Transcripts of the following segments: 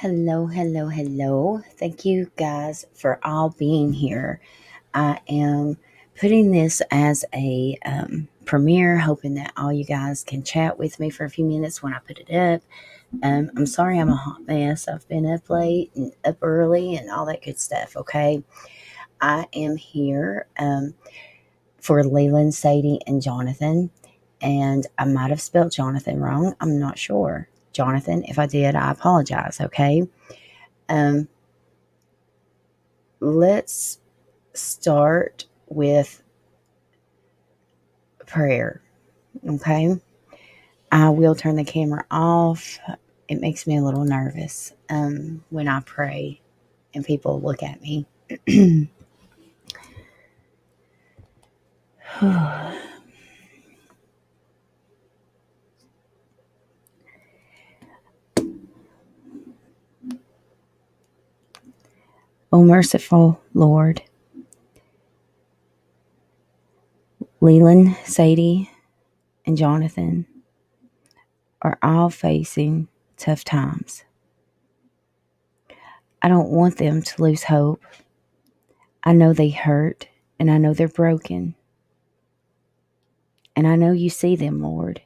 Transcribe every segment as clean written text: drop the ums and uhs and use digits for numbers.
Hello, hello, hello. Thank you guys for all being here. I am putting this as a premiere, hoping that all you guys can chat with me for a few minutes when I put it up. I'm sorry I'm a hot mess. I've been up late and up early and all that good stuff, okay? I am here for Leland, Sadie, and Jonathan. And I might have spelled Jonathan wrong. I'm not sure. Jonathan, if I did, I apologize, okay? Um, let's start with prayer. Okay. I will turn the camera off. It makes me a little nervous when I pray and people look at me. Oh, merciful Lord, Leland, Sadie, and Jonathan are all facing tough times. I don't want them to lose hope. I know they hurt and I know they're broken. And I know you see them, Lord.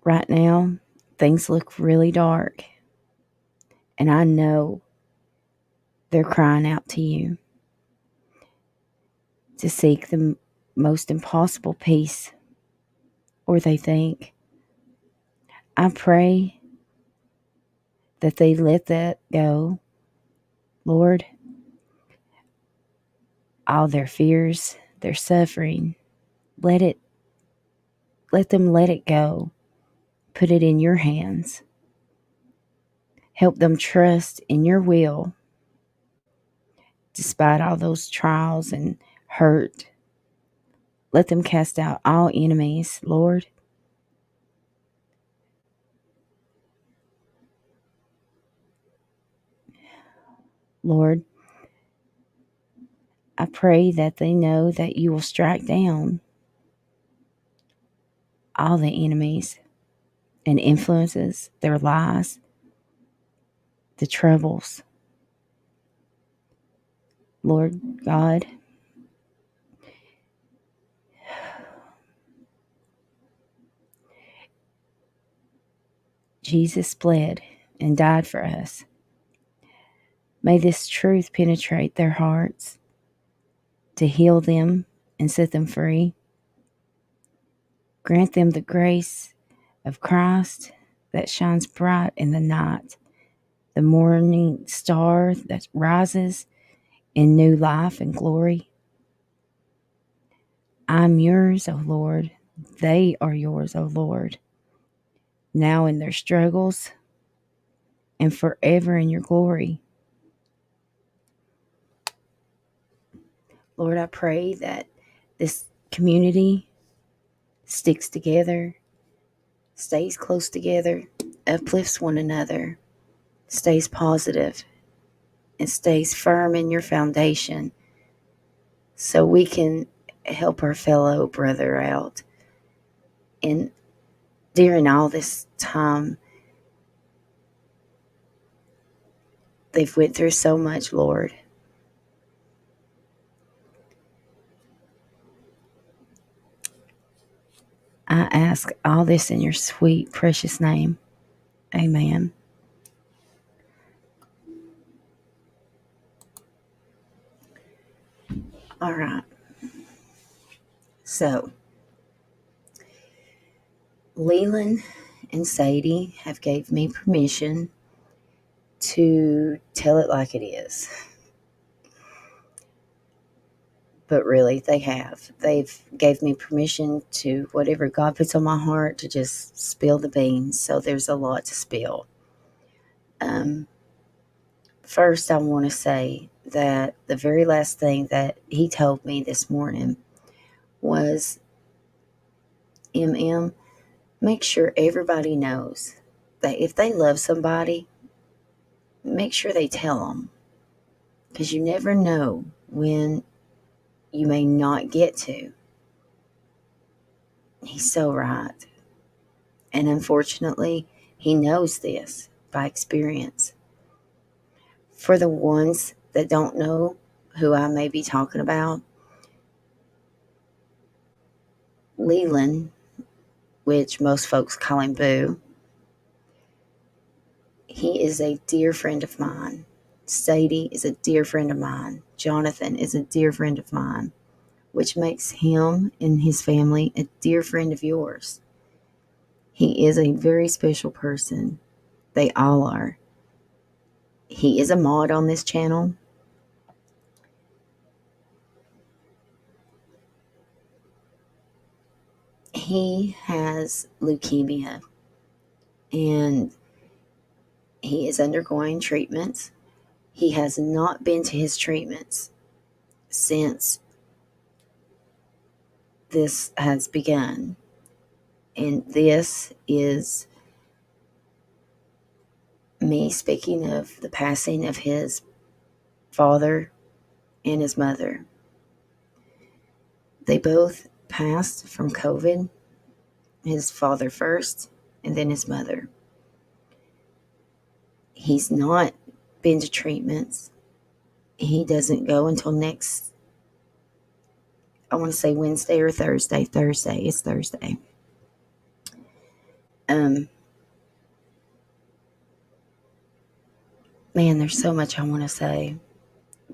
Right now, things look really dark. And I know they're crying out to you to seek the most impossible peace, or they think. I pray that they let that go. Lord, all their fears, their suffering, let them let it go. Put it in your hands. Help them trust in your will despite all those trials and hurt. Let them cast out all enemies, Lord. Lord, I pray that they know that you will strike down all the enemies and influences, their lies, the troubles. Lord God, Jesus bled and died for us. May this truth penetrate their hearts to heal them and set them free. Grant them the grace of Christ that shines bright in the night, the morning star that rises in new life and glory. I'm yours, O Lord. They are yours, O Lord. Now in their struggles and forever in your glory. Lord, I pray that this community sticks together, stays close together, uplifts one another, stays positive, and stays firm in your foundation so we can help our fellow brother out. And during all this time, they've went through so much, Lord. I ask all this in your sweet, precious name. Amen. All right. So, Leland and Sadie have gave me permission to tell it like it is. But really, they have. They've gave me permission to whatever God puts on my heart to just spill the beans. So there's a lot to spill. Um, First, I want to say that the very last thing that he told me this morning was, MM, make sure everybody knows that if they love somebody, make sure they tell them. Because you never know when you may not get to. He's so right. And unfortunately, He knows this by experience. For the ones that don't know who I may be talking about, Leland, which most folks call him Boo, he is a dear friend of mine. Sadie is a dear friend of mine. Jonathan is a dear friend of mine, which makes him and his family a dear friend of yours. He is a very special person. They all are. He is a mod on this channel. He has leukemia and he is undergoing treatments. He has not been to his treatments since this has begun. And this is me speaking of the passing of his father and his mother. They both passed from COVID, his father first, and then his mother. He's not been to treatments. He doesn't go until next, I want to say Wednesday or Thursday. Thursday. It's Thursday. Man, there's so much I want to say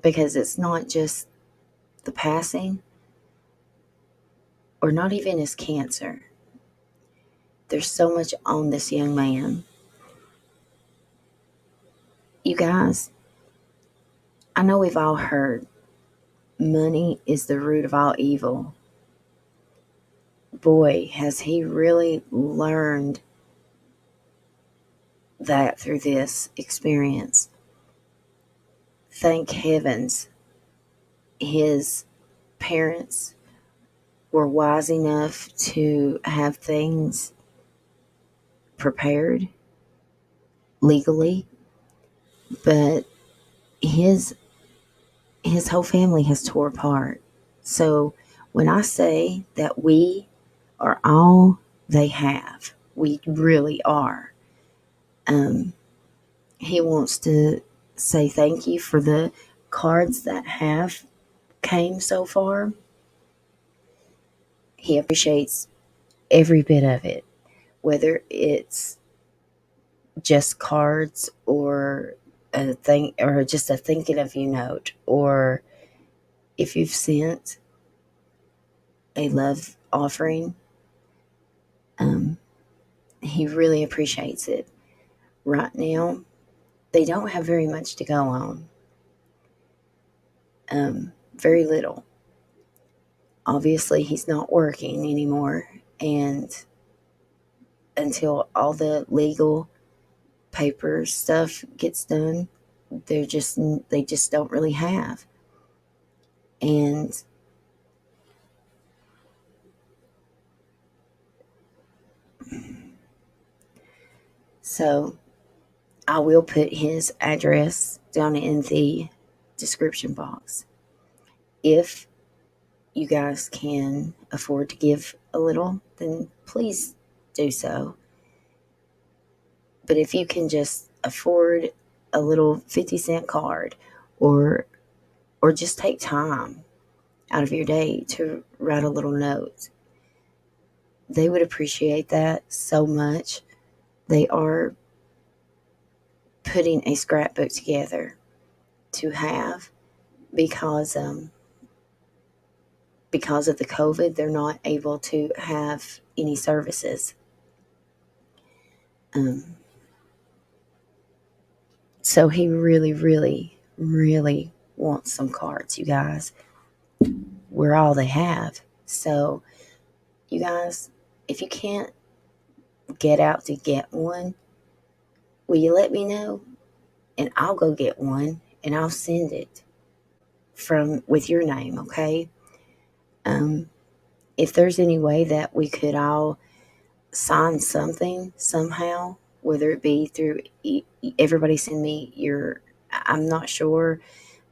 because it's not just the passing or not even his cancer. There's so much on this young man. You guys, I know we've all heard money is the root of all evil. Boy, has he really learned that through this experience. Thank heavens his parents were wise enough to have things prepared legally, but his whole family has tore apart. So when I say that we are all they have, we really are. He wants to say thank you for the cards that have came so far. He appreciates every bit of it, whether it's just cards or a thing or just a thinking of you note, or if you've sent a love offering, he really appreciates it. Right now, they don't have very much to go on. Very little. Obviously, he's not working anymore, and until all the legal paper stuff gets done, they just don't really have. And so I will put his address down in the description box. If you guys can afford to give a little, then please do so. But if you can just afford a little 50-cent card, or just take time out of your day to write a little note, they would appreciate that so much. They are putting a scrapbook together to have because of the COVID, they're not able to have any services. So he really, really, really wants some cards, you guys. We're all they have. So, you guys, if you can't get out to get one, will you let me know? And I'll go get one and I'll send it with your name, okay? If there's any way that we could all sign something somehow, whether it be through everybody send me I'm not sure,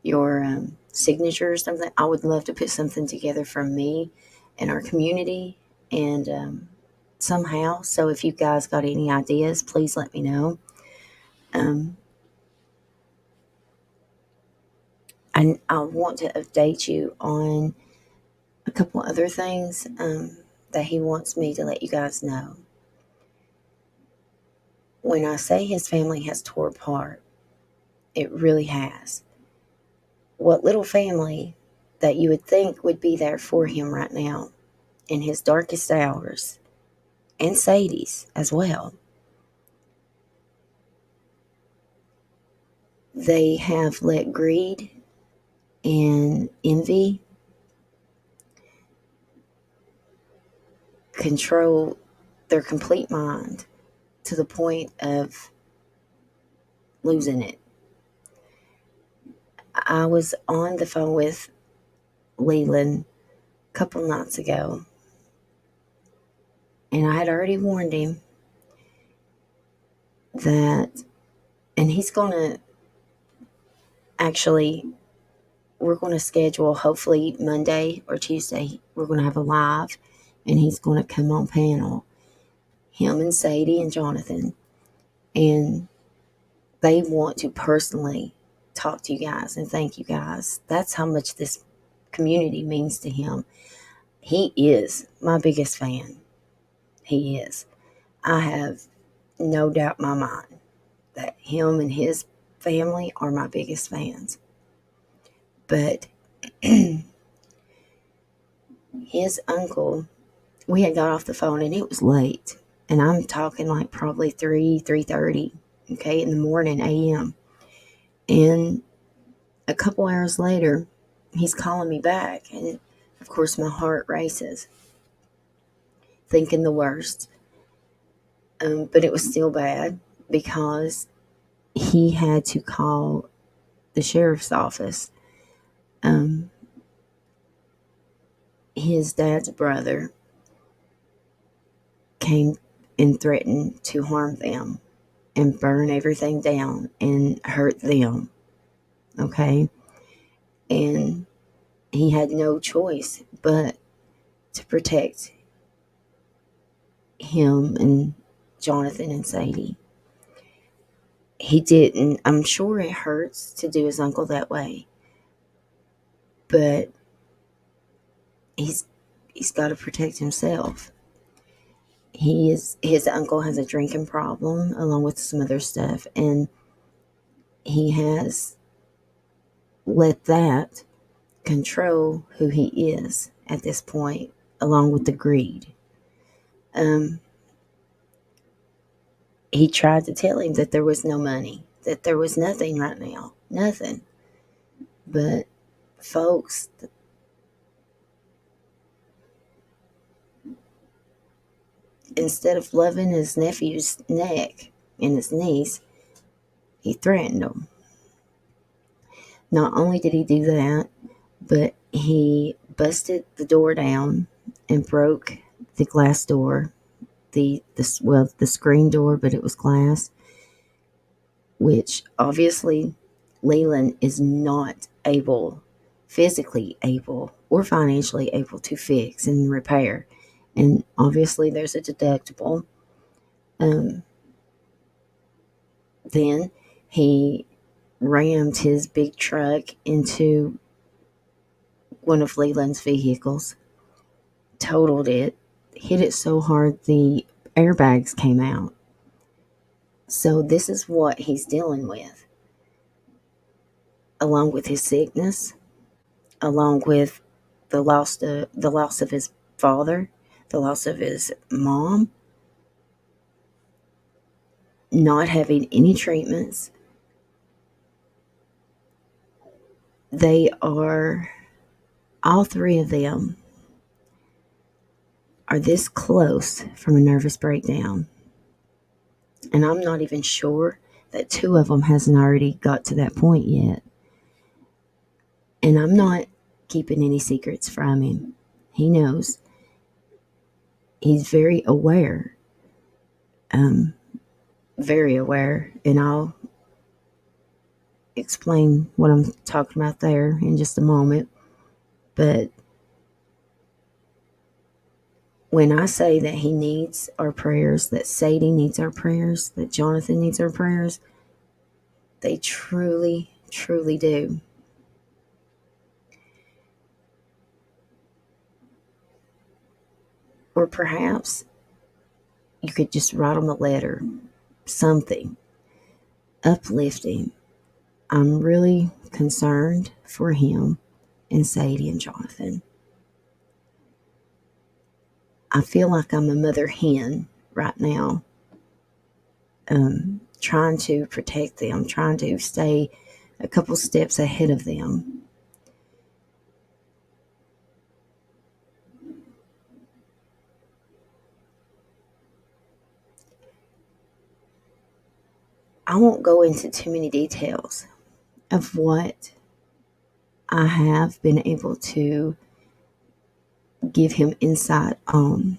your signature or something. I would love to put something together from me and our community and somehow. So if you guys got any ideas, please let me know. Um, and I want to update you on a couple other things that he wants me to let you guys know. When I say his family has tore apart, it really has. What little family that you would think would be there for him right now in his darkest hours, and Sadie's as well, they have let greed and envy control their complete mind to the point of losing it. I was on the phone with Leland a couple nights ago, and I had already warned him that, and he's going to actually, we're going to schedule hopefully Monday or Tuesday, we're going to have a live, and he's going to come on panel, him and Sadie and Jonathan, and they want to personally talk to you guys and thank you guys. That's how much this community means to him. He is my biggest fan. He is. I have no doubt in my mind that him and his family are my biggest fans. But his uncle, we had got off the phone and it was late. And I'm talking like probably 3:30, okay, in the morning AM. And a couple hours later, he's calling me back. And of course, my heart races, thinking the worst. But it was still bad because he had to call the sheriff's office. Um, his dad's brother came and threatened to harm them and burn everything down and hurt them. Okay. And he had no choice but to protect him and Jonathan and Sadie. He didn't. I'm sure it hurts to do his uncle that way, but he's got to protect himself. His uncle has a drinking problem along with some other stuff, and he has let that control who he is at this point, along with the greed. Um, he tried to tell him that there was no money, that there was nothing right now, nothing. But folks, instead of loving his nephew's neck and his niece, he threatened them. Not only did he do that, but he busted the door down and broke the glass door, the screen door, but it was glass, which obviously Leland is not physically able or financially able to fix and repair. And obviously there's a deductible. Then he rammed his big truck into one of Leland's vehicles, totaled it, hit it so hard the airbags came out. So this is what he's dealing with, along with his sickness, along with the loss of his father, the loss of his mom, not having any treatments. They are, all three of them are this close from a nervous breakdown. And I'm not even sure that two of them hasn't already got to that point yet. And I'm not keeping any secrets from him. He knows. He's very aware. Very aware. And I'll explain what I'm talking about there in just a moment. But when I say that he needs our prayers, that Sadie needs our prayers, that Jonathan needs our prayers, they truly, truly do. Or perhaps you could just write them a letter, something uplifting. I'm really concerned for him and Sadie and Jonathan. I feel like I'm a mother hen right now, trying to protect them, trying to stay a couple steps ahead of them. I won't go into too many details of what I have been able to give him insight on,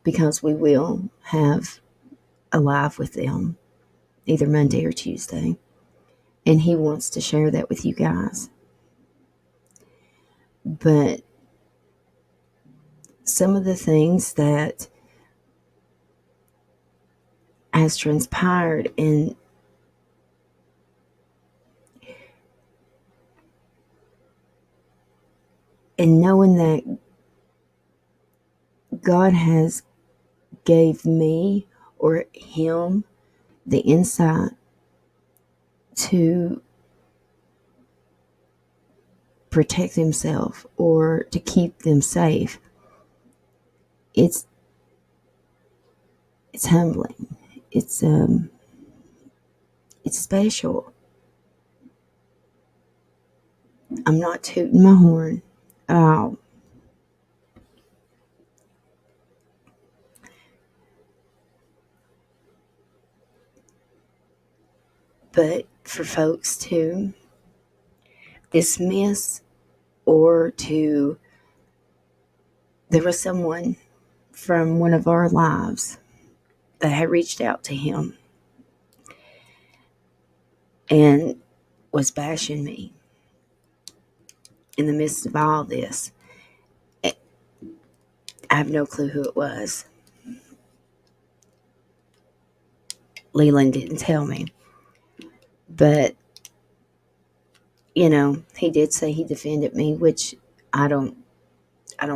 because we will have a live with them either Monday or Tuesday, and he wants to share that with you guys. But some of the things that has transpired and knowing that God has gave me or him the insight to protect himself or to keep them safe, it's humbling. It's special. I'm not tooting my horn at all. But for folks to dismiss or to, there was someone from one of our lives that had reached out to him and was bashing me in the midst of all this. I have no clue who it was. Leland didn't tell me. But, he did say he defended me, which I don't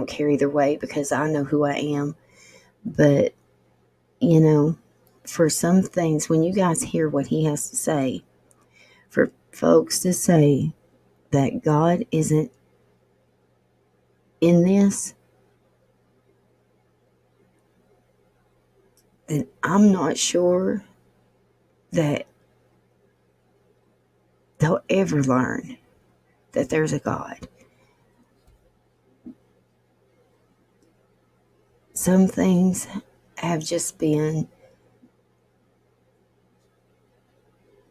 care either way because I know who I am. But, for some things, when you guys hear what he has to say, for folks to say that God isn't in this, then I'm not sure that they'll ever learn that there's a God. Some things have just been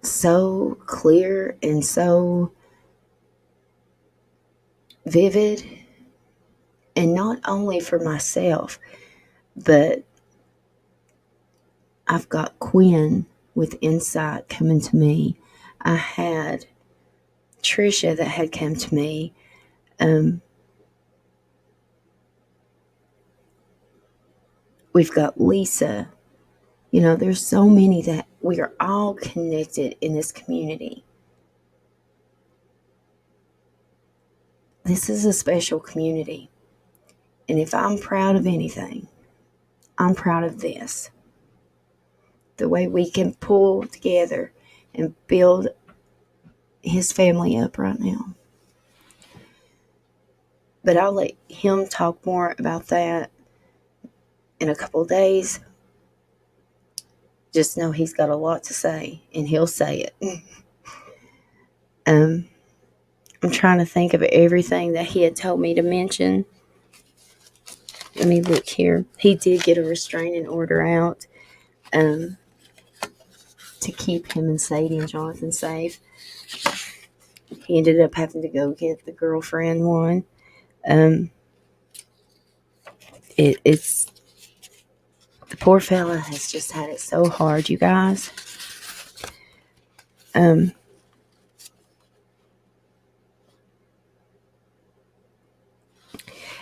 so clear and so vivid, and not only for myself, but I've got Quinn with insight coming to me. I had Trisha that had come to me. We've got Lisa. There's so many that we are all connected in this community. This is a special community. And if I'm proud of anything, I'm proud of this. The way we can pull together and build his family up right now. But I'll let him talk more about that in a couple of days. Just know he's got a lot to say, and he'll say it. I'm trying to think of everything that he had told me to mention. Let me look here. He did get a restraining order out to keep him and Sadie and Jonathan safe. He ended up having to go get the girlfriend one. It's the poor fella has just had it so hard, you guys.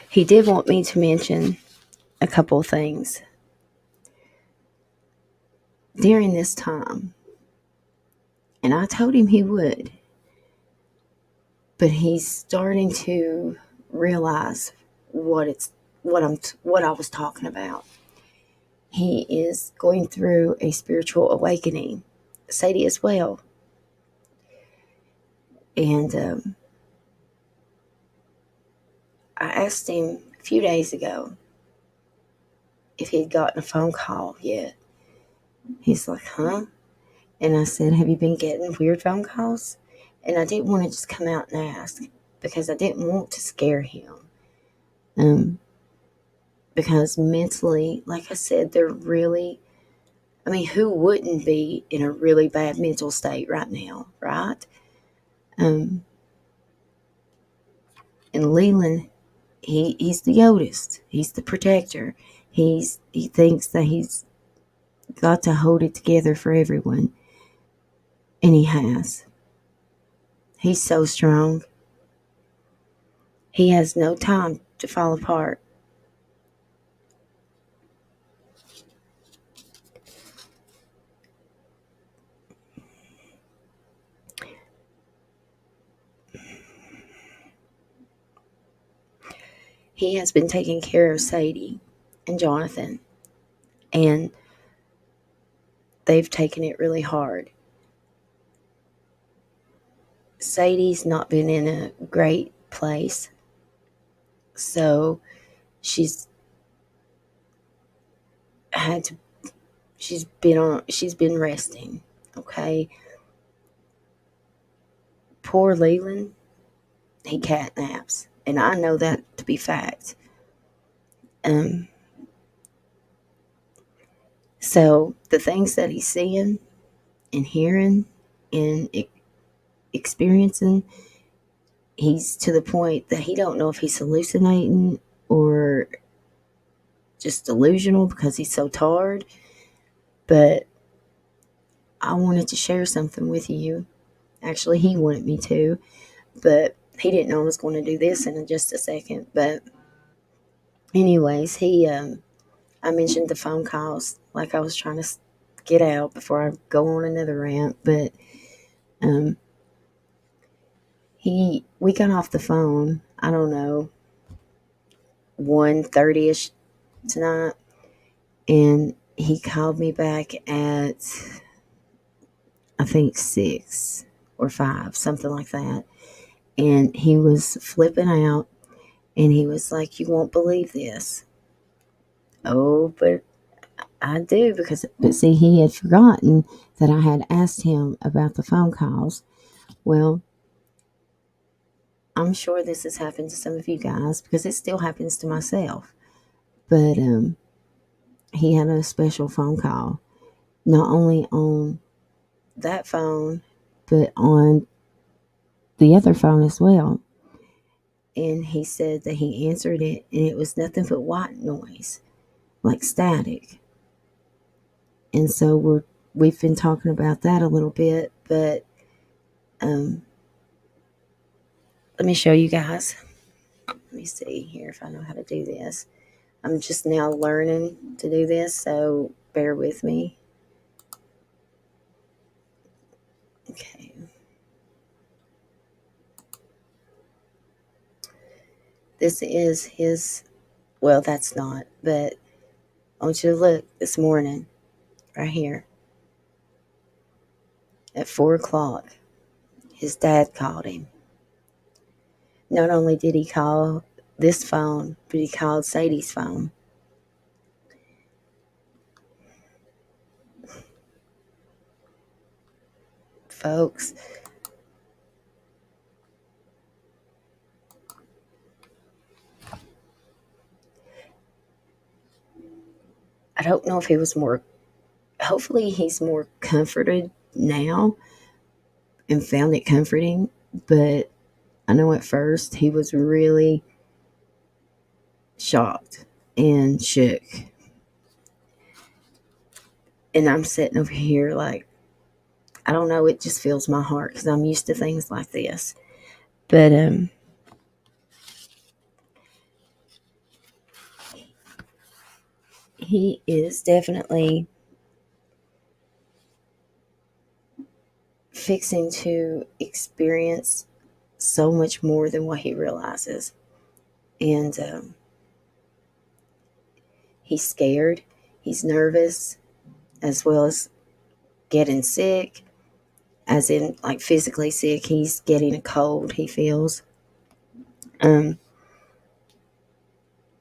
He did want me to mention a couple of things during this time, and I told him he would, but he's starting to realize what I was talking about. He is going through a spiritual awakening. Sadie as well. And I asked him a few days ago if he'd gotten a phone call yet. He's like, huh? And I said, have you been getting weird phone calls? And I didn't want to just come out and ask because I didn't want to scare him. Because mentally, like I said, they're really, I mean, who wouldn't be in a really bad mental state right now, right? And Leland, he's the oldest. He's the protector. He thinks that he's got to hold it together for everyone. And he has. He's so strong. He has no time to fall apart. He has been taking care of Sadie and Jonathan, and they've taken it really hard. Sadie's not been in a great place, so she's had to she's been resting. Okay, poor Leland, he cat naps, and I know that to be fact. um so the things that he's seeing and hearing and experiencing, he's to the point that he don't know if he's hallucinating or just delusional because he's so tired. But I wanted to share something with you. Actually, he wanted me to, but he didn't know I was going to do this in just a second. But anyways, I mentioned the phone calls, like I was trying to get out before I go on another rant. But um, we got off the phone, I don't know, 1:30ish tonight, and he called me back at, I think, 6 or 5, something like that. And he was flipping out, and he was like, you won't believe this. Oh, but I do, but see, he had forgotten that I had asked him about the phone calls. Well, I'm sure this has happened to some of you guys because it still happens to myself. But he had a special phone call, not only on that phone, but on the other phone as well. And he said that he answered it, and it was nothing but white noise, like static. And so we've been talking about that a little bit, but let me show you guys. Let me see here if I know how to do this. I'm just now learning to do this, so bear with me. Okay. This is his, well, that's not, but I want you to look this morning, right here. At 4 o'clock, his dad called him. Not only did he call this phone, but he called Sadie's phone. Folks, I don't know if he was more, hopefully he's more comforted now and found it comforting, but I know at first he was really shocked and shook. And I'm sitting over here like, I don't know, it just fills my heart because I'm used to things like this. But he is definitely fixing to experience so much more than what he realizes. And he's scared, he's nervous, as well as getting sick, as in like physically sick. He's getting a cold, he feels. Um,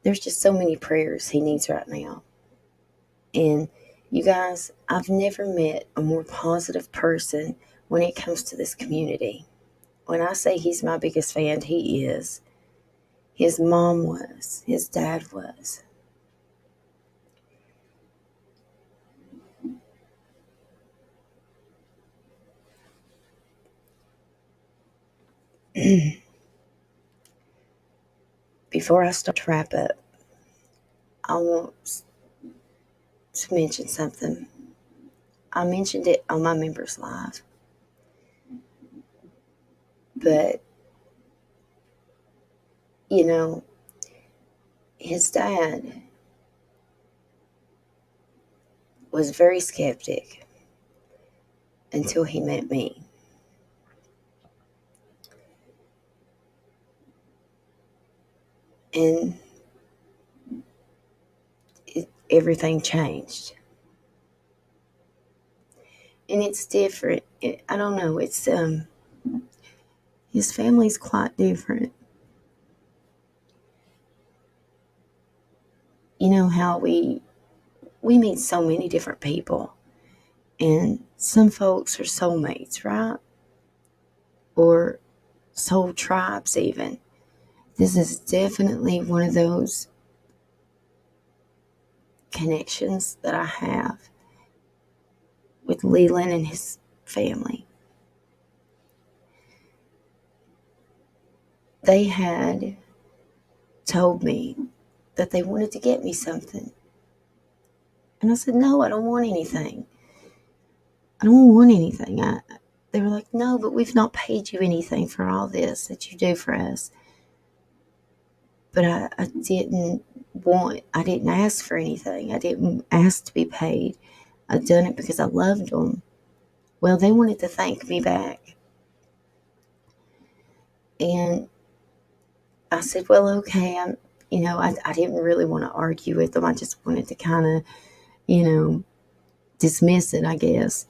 there's just so many prayers he needs right now. And you guys, I've never met a more positive person when it comes to this community. When I say he's my biggest fan, he is. His mom was, his dad was. Before I start to wrap up, I want to mention something. I mentioned it on my members live, but you know, his dad was very skeptic until he met me. And everything changed. And it's different. I don't know. It's his family's quite different. You know how we meet so many different people, and some folks are soulmates, right? Or soul tribes, even. This is definitely one of those connections that I have with Leland and his family. They had told me that they wanted to get me something. And I said, no, I don't want anything. I don't want anything. They were like, no, but we've not paid you anything for all this that you do for us. But I didn't ask for anything. I didn't ask to be paid. I done it because I loved them. Well, they wanted to thank me back. And I said, well, okay, I didn't really want to argue with them. I just wanted to kind of, dismiss it, I guess.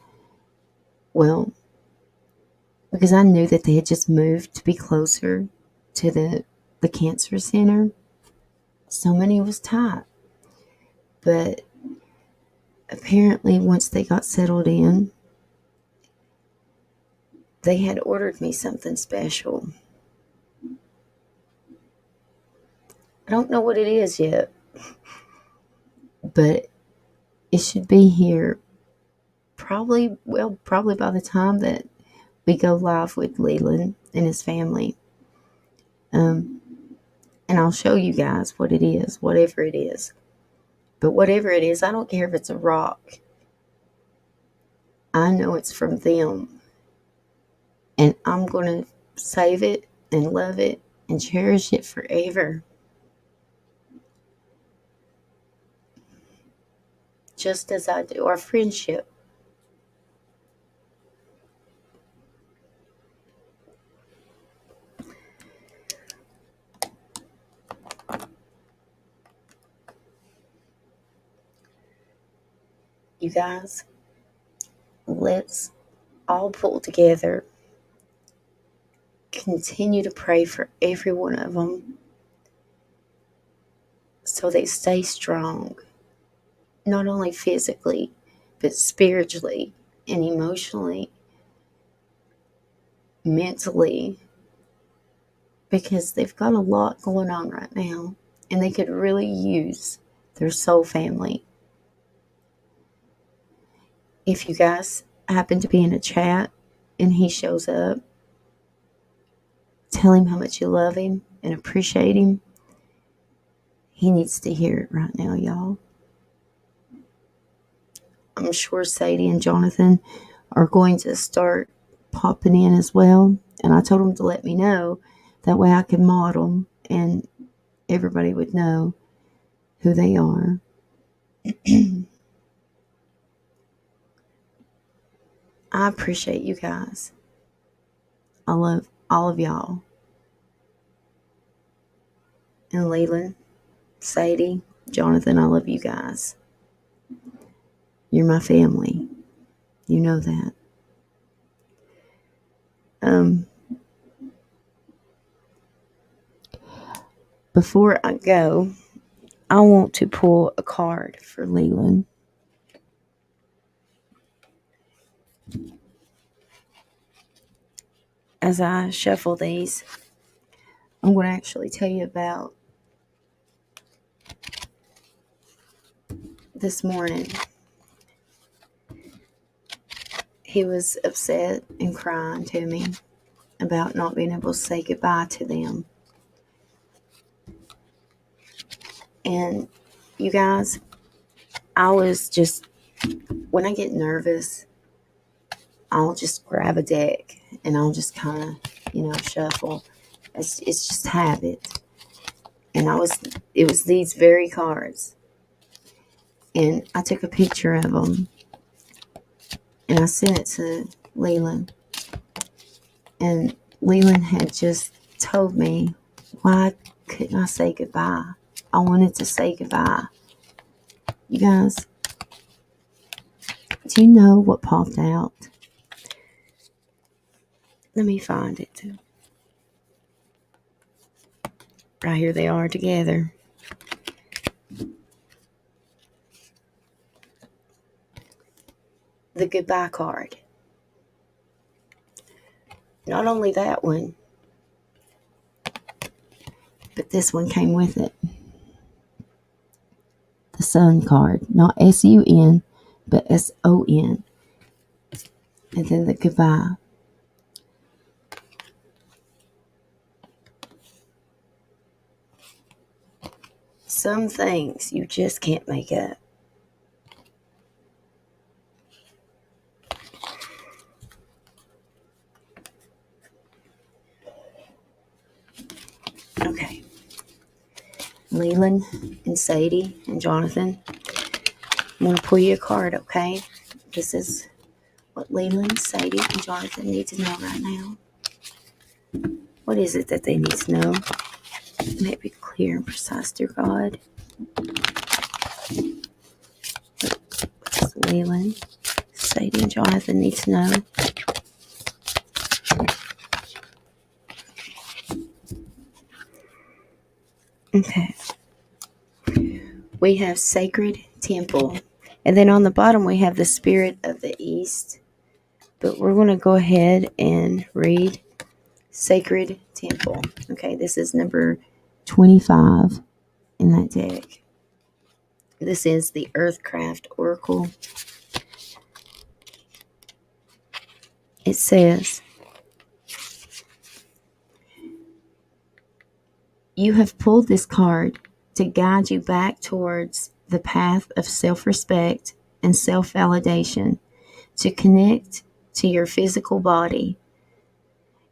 Well, because I knew that they had just moved to be closer to the cancer center. So money was tight. But apparently, once they got settled in, they had ordered me something special. I don't know what it is yet, but it should be here probably by the time that we go live with Leland and his family. And I'll show you guys what it is, whatever it is. But whatever it is, I don't care if it's a rock. I know it's from them. And I'm going to save it and love it and cherish it forever. Just as I do our friendship. You guys, let's all pull together. Continue to pray for every one of them so they stay strong, not only physically, but spiritually and emotionally, mentally, because they've got a lot going on right now and they could really use their soul family. If you guys happen to be in a chat and he shows up, tell him how much you love him and appreciate him. He needs to hear it right now, y'all. I'm sure Sadie and Jonathan are going to start popping in as well. And I told them to let me know. That way I can mod them and everybody would know who they are. I appreciate you guys. I love all of y'all. And Leland, Sadie, Jonathan, I love you guys. You're my family. You know that. Before I go, I want to pull a card for Leland. As I shuffle these, I'm going to actually tell you about this morning. He was upset and crying to me about not being able to say goodbye to them. And you guys, I was just, when I get nervous, I'll just grab a deck and I'll just kind of, shuffle. It's just habit. And it was these very cards. And I took a picture of them and I sent it to Leland. And Leland had just told me, why couldn't I say goodbye? I wanted to say goodbye. You guys, do you know what popped out? Let me find it. Right here they are together. The goodbye card. Not only that one, but this one came with it. The sun card. Not S-U-N, but S-O-N. And then the goodbye. Some things you just can't make up. Okay. Leland and Sadie and Jonathan, I'm going to pull you a card, okay? This is what Leland, Sadie, and Jonathan need to know right now. What is it that they need to know? May it be clear and precise, dear God. What does Leland, Sadie, and Jonathan need to know? Okay. We have sacred temple. And then on the bottom we have the spirit of the east. But we're going to go ahead and read sacred temple. Okay, this is number 25 in that deck. This is the Earthcraft Oracle. It says, you have pulled this card to guide you back towards the path of self-respect and self-validation, to connect to your physical body,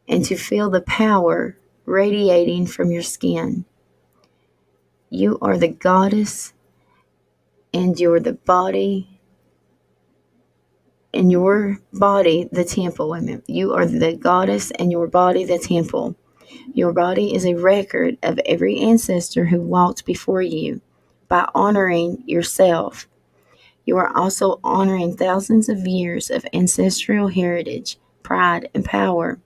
and to feel the power radiating from your skin. You are the goddess, and you're the body, and your body, the temple. You are the goddess, and your body, the temple. Your body is a record of every ancestor who walked before you. By honoring yourself, you are also honoring thousands of years of ancestral heritage, pride, and power.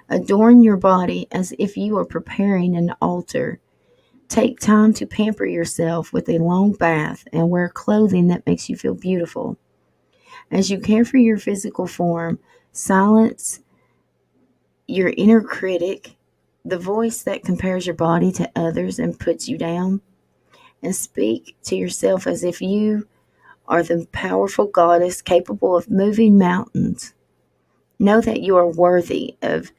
Adorn your body as if you are preparing an altar. Take time to pamper yourself with a long bath and wear clothing that makes you feel beautiful. As you care for your physical form, silence your inner critic, the voice that compares your body to others and puts you down, and speak to yourself as if you are the powerful goddess capable of moving mountains. Know that you are worthy of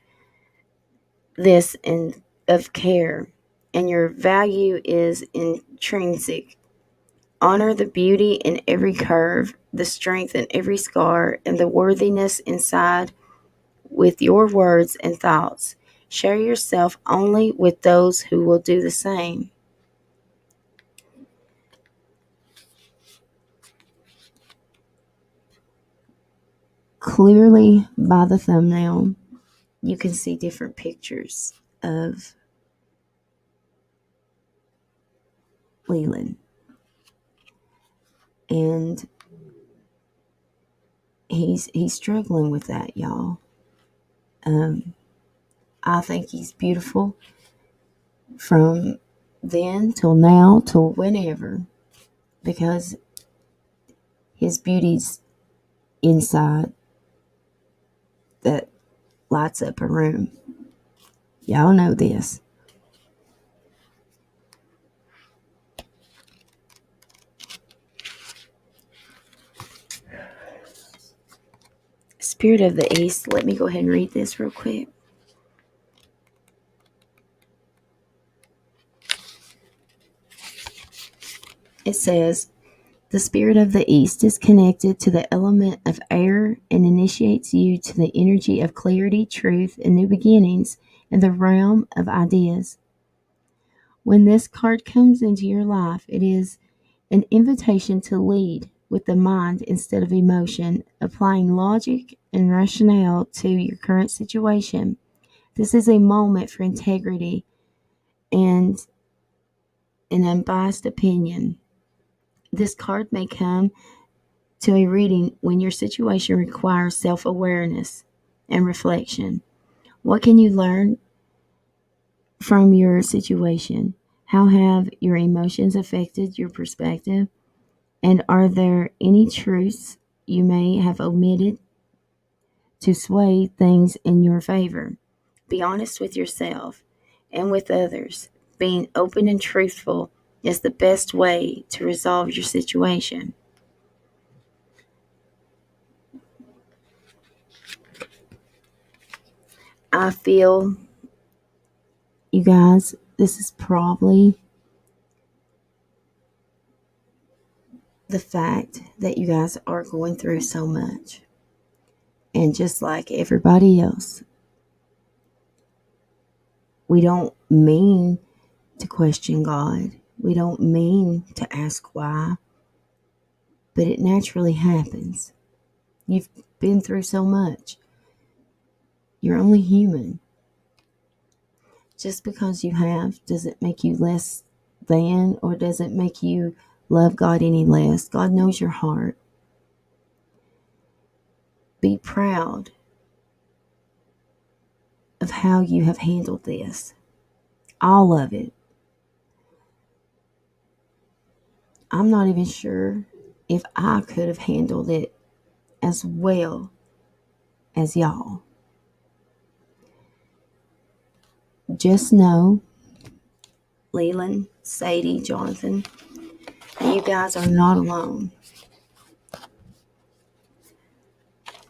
this and of care, and your value is intrinsic. Honor the beauty in every curve, the strength in every scar, and the worthiness inside with your words and thoughts. Share yourself only with those who will do the same. Clearly, by the thumbnail, you can see different pictures of Leland. And he's struggling with that, y'all. I think he's beautiful from then till now till whenever, because his beauty's inside that lights up a room. Y'all know this. Spirit of the East, let me go ahead and read this real quick. It says, the spirit of the East is connected to the element of air and initiates you to the energy of clarity, truth, and new beginnings in the realm of ideas. When this card comes into your life, it is an invitation to lead with the mind instead of emotion, applying logic and rationale to your current situation. This is a moment for integrity and an unbiased opinion. This card may come to a reading when your situation requires self awareness and reflection. What can you learn from your situation? How have your emotions affected your perspective? And are there any truths you may have omitted to sway things in your favor? Be honest with yourself and with others. Being open and truthful is the best way to resolve your situation. I feel, you guys, this is probably the fact that you guys are going through so much. And just like everybody else, we don't mean to question God. We don't mean to ask why, but it naturally happens. You've been through so much. You're only human. Just because you have doesn't make you less than, or doesn't make you love God any less. God knows your heart. Be proud of how you have handled this. All of it. I'm not even sure if I could have handled it as well as y'all. Just know, Leland, Sadie, Jonathan, you guys are not alone.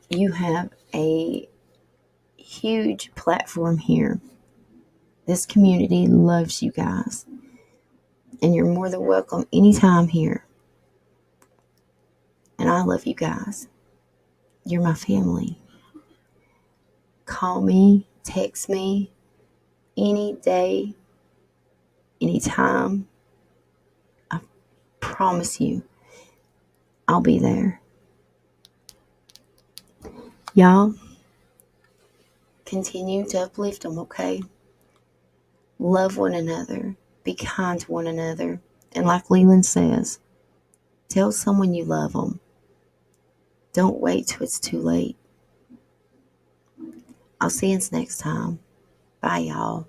You have a huge platform here. This community loves you guys, and you're more than welcome anytime here. And I love you guys. You're my family. Call me, text me, any day, anytime. I promise you, I'll be there. Y'all, continue to uplift them, okay? Love one another. Be kind to one another. And like Leland says, tell someone you love them. Don't wait till it's too late. I'll see you next time. Bye, y'all.